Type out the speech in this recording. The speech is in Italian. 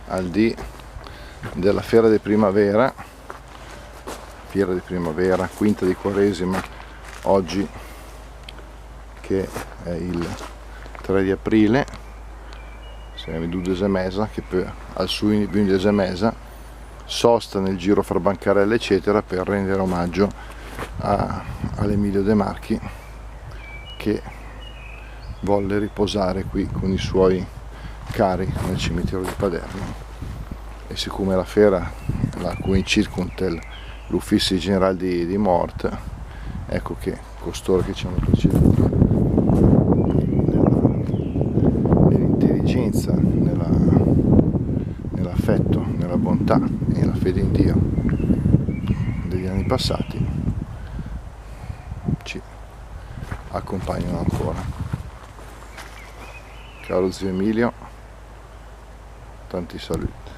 al dì della Fiera di Primavera, quinta di Quaresima, oggi che è il 3 di aprile, siamo in 2 mesi, che al suo 2 mesi sosta nel giro fra bancarelle eccetera per rendere omaggio all'Emilio De Marchi, che volle riposare qui con i suoi cari nel cimitero di Paderno. E siccome la fiera la coincide con l'Ufficio Generale di Mort, ecco che costoro che ci hanno preceduto nell'intelligenza, nell'affetto, nella bontà e nella fede in Dio degli anni passati ci accompagnano ancora. Caro zio Emilio, tanti saluti.